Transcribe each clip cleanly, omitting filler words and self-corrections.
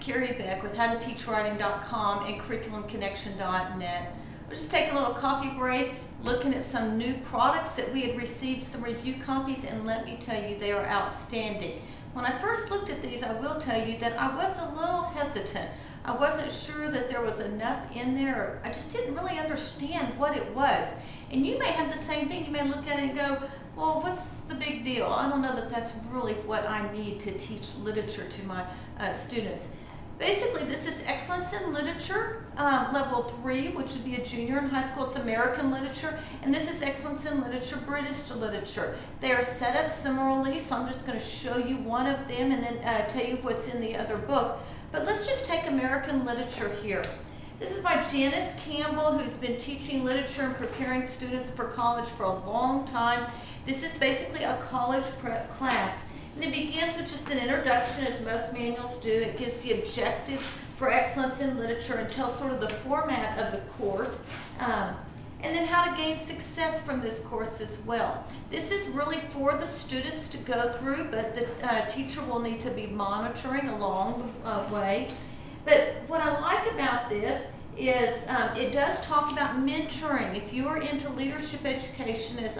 Carrie Beck with howtoteachwriting.com and curriculumconnection.net. We'll just take a little coffee break, looking at some new products that we had received some review copies, and let me tell you, they are outstanding. When I first looked at these, I will tell you that I was a little hesitant. I wasn't sure that there was enough in there. I just didn't really understand what it was. And you may have the same thing. You may look at it and go, well, what's the big deal? I don't know that that's really what I need to teach literature to my students. Basically, this is Excellence in Literature, Level 3, which would be a junior in high school. It's American Literature. And this is Excellence in Literature, British Literature. They are set up similarly, so I'm just going to show you one of them and then tell you what's in the other book. But let's just take American Literature here. This is by Janice Campbell, who's been teaching literature and preparing students for college for a long time. This is basically a college prep class. And it begins with just an introduction, as most manuals do. It gives the objectives for excellence in literature and tells sort of the format of the course. And then how to gain success from this course as well. This is really for the students to go through, but the teacher will need to be monitoring along the way. But what I like about this is it does talk about mentoring. If you are into leadership education, as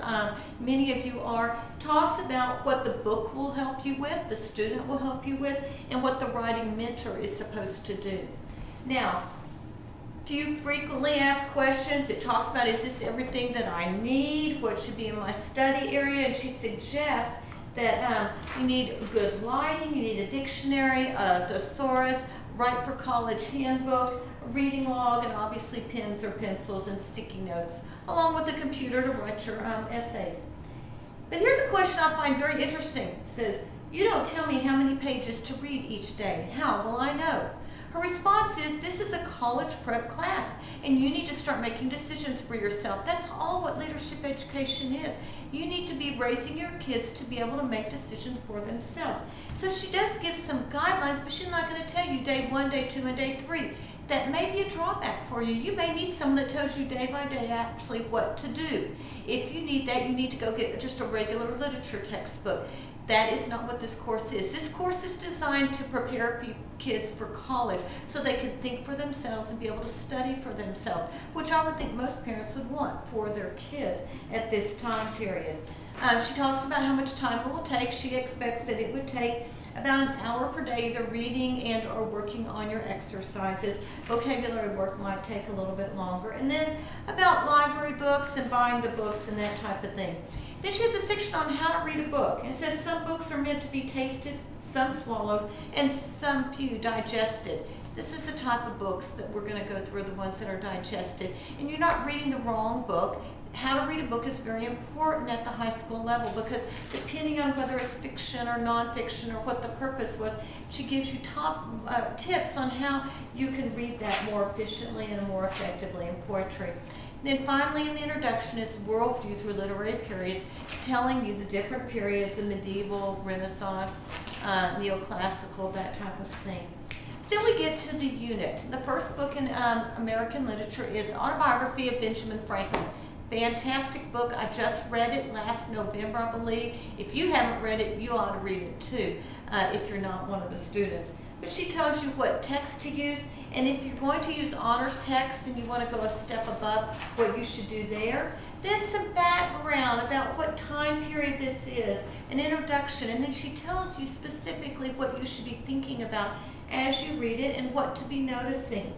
many of you are, talks about what the book will help you with, the student will help you with, and what the writing mentor is supposed to do. Now, do you frequently ask questions? It talks about, is this everything that I need? What should be in my study area? And she suggests that you need good lighting, you need a dictionary, a thesaurus, Write for College handbook, a reading log, and obviously pens or pencils and sticky notes, along with a computer to write your essays. But here's a question I find very interesting. It says, you don't tell me how many pages to read each day. How will I know? Her response is, this is a college prep class, and you need to start making decisions for yourself. That's all what leadership education is. You need to be raising your kids to be able to make decisions for themselves. So she does give some guidelines, but she's not going to tell you day 1, day 2, and day 3. That may be a drawback for you. You may need someone that tells you day by day actually what to do. If you need that, you need to go get just a regular literature textbook. That is not what this course is. This course is designed to prepare kids for college so they can think for themselves and be able to study for themselves, which I would think most parents would want for their kids at this time period. She talks about how much time it will take. She expects that it would take about an hour per day, either reading and or working on your exercises. Vocabulary work might take a little bit longer. And then about library books and buying the books and that type of thing. Then she has a section on how to read a book. It says some books are meant to be tasted, some swallowed, and some few digested. This is the type of books that we're going to go through, the ones that are digested. And you're not reading the wrong book. How to read a book is very important at the high school level because depending on whether it's fiction or nonfiction or what the purpose was, she gives you top tips on how you can read that more efficiently and more effectively in poetry. Then finally in the introduction is worldview through literary periods, telling you the different periods of medieval, Renaissance, neoclassical, that type of thing. Then we get to the unit. The first book in American literature is Autobiography of Benjamin Franklin. Fantastic book. I just read it last November, I believe. If you haven't read it, you ought to read it too, if you're not one of the students. But she tells you what text to use, and if you're going to use honors text and you want to go a step above, what you should do there. Then some background about what time period this is, an introduction, and then she tells you specifically what you should be thinking about as you read it and what to be noticing.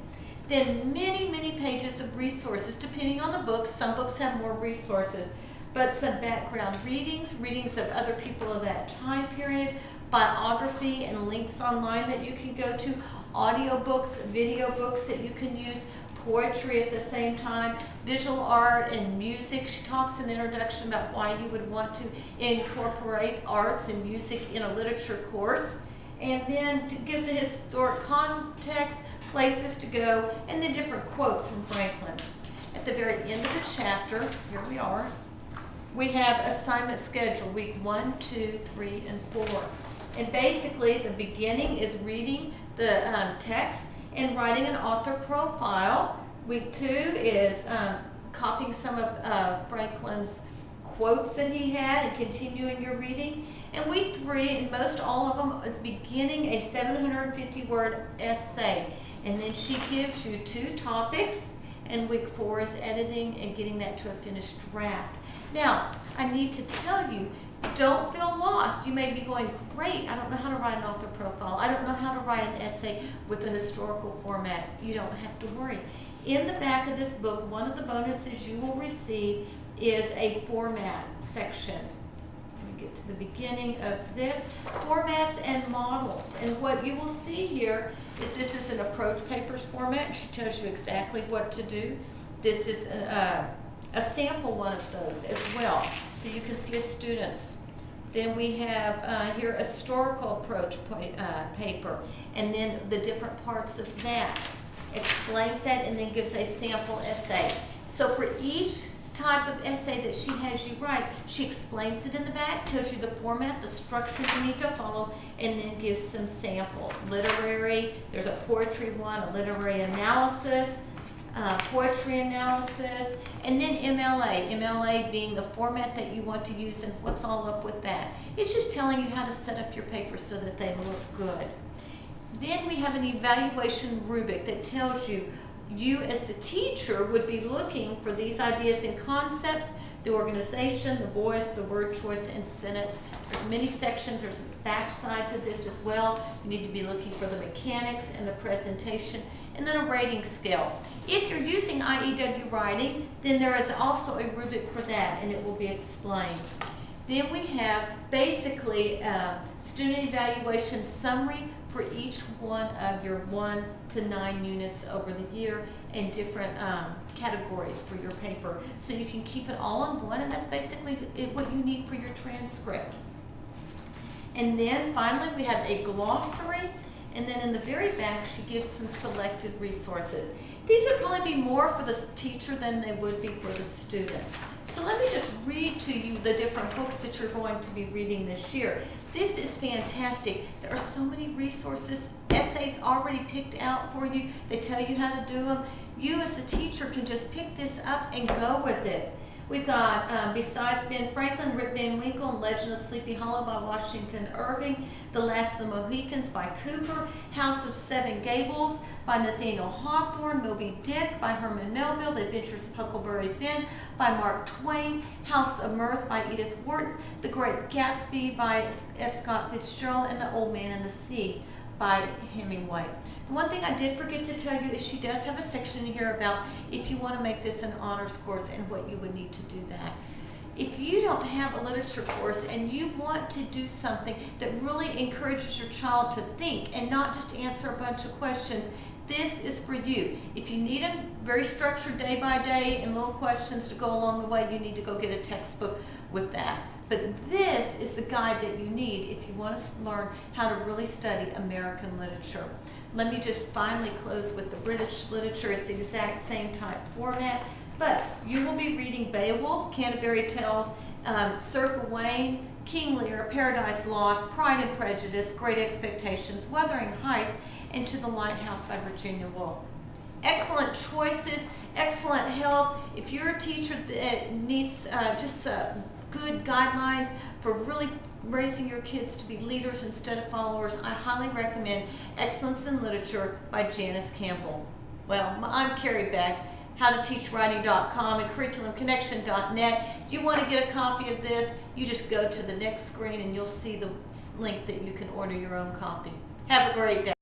Then many, many pages of resources, depending on the book. Some books have more resources, but some background readings of other people of that time period, biography and links online that you can go to, audio books, video books that you can use, poetry at the same time, visual art and music. She talks in the introduction about why you would want to incorporate arts and music in a literature course, and then gives a historic context, places to go, and then different quotes from Franklin. At the very end of the chapter, here we are, we have assignment schedule, week 1, 2, 3, and 4. And basically, the beginning is reading the text and writing an author profile. Week 2 is copying some of Franklin's quotes that he had and continuing your reading. And week 3, and most all of them, is beginning a 750-word essay. And then she gives you 2 topics, and week 4 is editing and getting that to a finished draft. Now, I need to tell you, don't feel lost. You may be going, great, I don't know how to write an author profile. I don't know how to write an essay with a historical format. You don't have to worry. In the back of this book, one of the bonuses you will receive is a format section. Let me get to the beginning of this. Formats and models. And what you will see here is this is an approach papers format. She tells you exactly what to do. This is a sample one of those as well, so you can see a student's. Then we have here a historical approach paper, and then the different parts of that. Explains that and then gives a sample essay. So for each type of essay that she has you write, she explains it in the back, tells you the format, the structure you need to follow, and then gives some samples. Literary, there's a poetry one, a literary analysis, poetry analysis, and then MLA. MLA being the format that you want to use and what's all up with that. It's just telling you how to set up your papers so that they look good. Then we have an evaluation rubric that tells you, you as the teacher would be looking for these ideas and concepts, the organization, the voice, the word choice, and sentence. There's many sections. There's a back side to this as well. You need to be looking for the mechanics and the presentation, and then a rating scale. If you're using IEW writing, then there is also a rubric for that, and it will be explained. Then we have basically student evaluation summary for each one of your 1 to 9 units over the year, and different categories for your paper. So you can keep it all in one, and that's basically what you need for your transcript. And then finally we have a glossary, and then in the very back she gives some selected resources. These would probably be more for the teacher than they would be for the student. So let me just read to you the different books that you're going to be reading this year. This is fantastic. There are so many resources, essays already picked out for you. They tell you how to do them. You as a teacher can just pick this up and go with it. We've got, besides Ben Franklin, Rip Van Winkle, and Legend of Sleepy Hollow by Washington Irving, The Last of the Mohicans by Cooper, House of Seven Gables by Nathaniel Hawthorne, Moby Dick by Herman Melville, The Adventures of Huckleberry Finn by Mark Twain, House of Mirth by Edith Wharton, The Great Gatsby by F. Scott Fitzgerald, and The Old Man and the Sea by Hemingway. One thing I did forget to tell you is she does have a section here about if you want to make this an honors course and what you would need to do that. If you don't have a literature course and you want to do something that really encourages your child to think and not just answer a bunch of questions, this is for you. If you need a very structured day by day and little questions to go along the way, you need to go get a textbook with that. But this is the guide that you need if you want to learn how to really study American literature. Let me just finally close with the British literature. It's the exact same type format, but you will be reading Beowulf, Canterbury Tales, Sir Gawain, King Lear, Paradise Lost, Pride and Prejudice, Great Expectations, Wuthering Heights, and To the Lighthouse by Virginia Woolf. Excellent choices, excellent help. If you're a teacher that needs good guidelines for really raising your kids to be leaders instead of followers, I highly recommend Excellence in Literature by Janice Campbell. Well, I'm Carrie Beck, howtoteachwriting.com and curriculumconnection.net. If you want to get a copy of this, you just go to the next screen and you'll see the link that you can order your own copy. Have a great day.